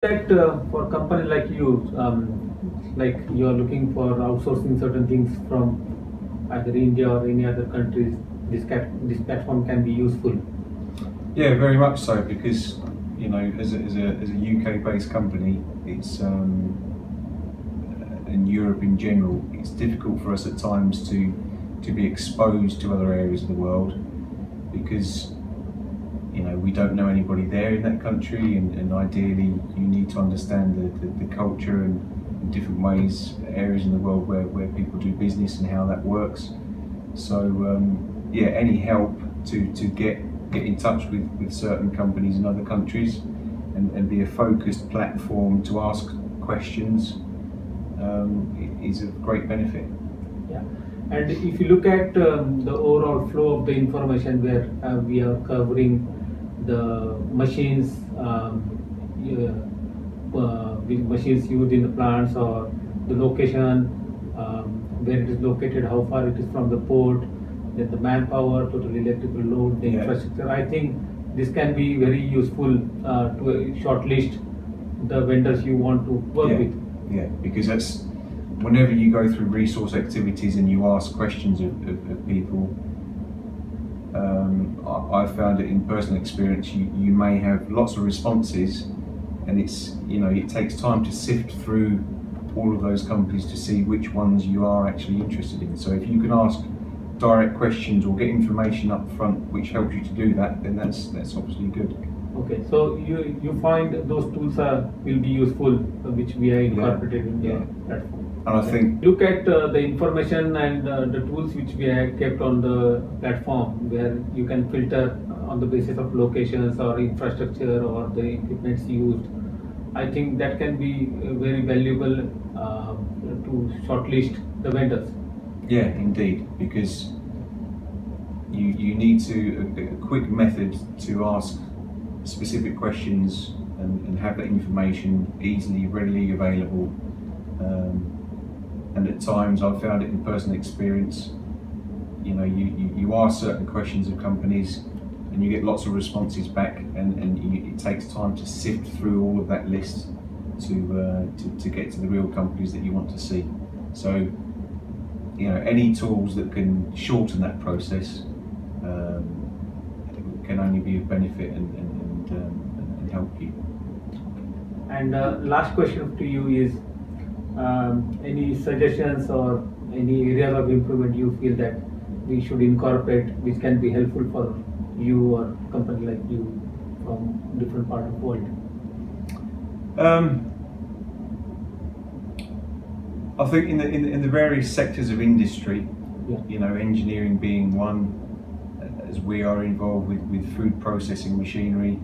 That for a company like you, like you are looking for outsourcing certain things from either India or any other countries, this platform can be useful. Yeah, very much so, because as a UK-based company, it's in Europe in general, it's difficult for us at times to be exposed to other areas of the world, because we don't know anybody there in that country, and ideally you need to understand the culture and different ways, areas in the world where people do business and how that works. So yeah, any help to get in touch with certain companies in other countries, and be a focused platform to ask questions, is of great benefit. Yeah, and if you look at the overall flow of the information, where we are covering the machines, the machines used in the plants, or the location, where it is located, how far it is from the port, then the manpower, total electrical load, the Yeah. infrastructure. I think this can be very useful to shortlist the vendors you want to work Yeah. with. Yeah, because that's whenever you go through resource activities and you ask questions of people, I've found it in personal experience, you may have lots of responses, and it takes time to sift through all of those companies to see which ones you are actually interested in. So if you can ask direct questions or get information up front which helps you to do that, then that's obviously good. Okay, so you find those tools will be useful, which we are incorporated in the platform. And I think Look at the information and the tools which we have kept on the platform, where you can filter on the basis of locations or infrastructure or the equipments used. I think that can be very valuable to shortlist the vendors. yeah, indeed, because you need a quick method to ask specific questions, and have that information easily, readily available. And at times I've found it in personal experience, you ask certain questions of companies and you get lots of responses back, and it takes time to sift through all of that list to get to the real companies that you want to see. So any tools that can shorten that process can only be of benefit and help you. And last question to you is, any suggestions or any areas of improvement you feel that we should incorporate, which can be helpful for you or company like you from different part of the world? I think in the various sectors of industry, Yeah. Engineering being one, as we are involved with food processing machinery.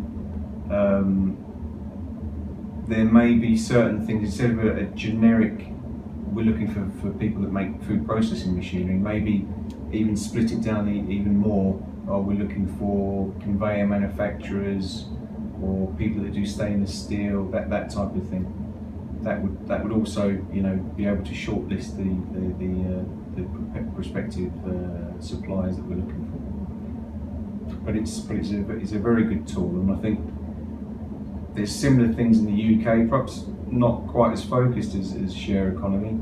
There may be certain things, instead of a generic, we're looking for people that make food processing machinery, maybe even split it down even more. Or we're looking for conveyor manufacturers, or people that do stainless steel, that type of thing. That would also be able to shortlist the prospective suppliers that we're looking for. But it's a very good tool, and I think there's similar things in the UK, perhaps not quite as focused as share economy,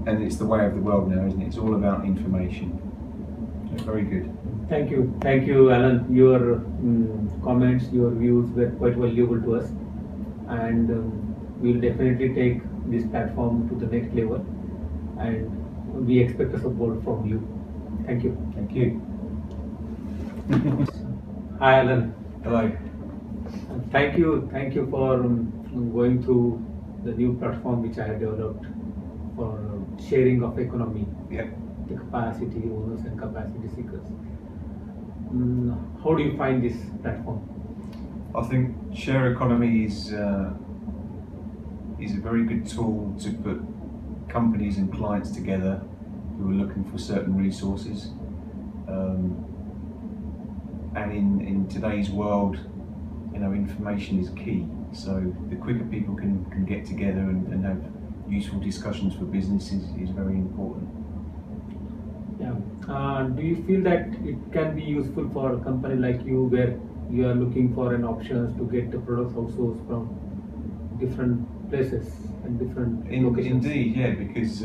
and it's the way of the world now, isn't it? It's all about information. So very good. Thank you, Alan. Your comments, your views were quite valuable to us, and we'll definitely take this platform to the next level, and we expect a support from you. Thank you. Thank you. Hi, Alan. Hello. Thank you for going through the new platform which I have developed for sharing of economy, Yeah. the capacity owners and capacity seekers. How do you find this platform? I think share economy is a very good tool to put companies and clients together who are looking for certain resources. And in today's world, information is key. So the quicker people can get together and have useful discussions for business is very important. Yeah. Do you feel that it can be useful for a company like you, where you are looking for an options to get the products outsourced from different places and different locations. Indeed, yeah, because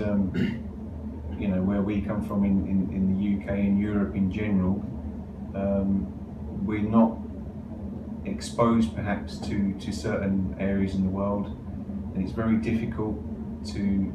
you know, where we come from in the UK and Europe in general, we're not exposed perhaps to certain areas in the world, and it's very difficult to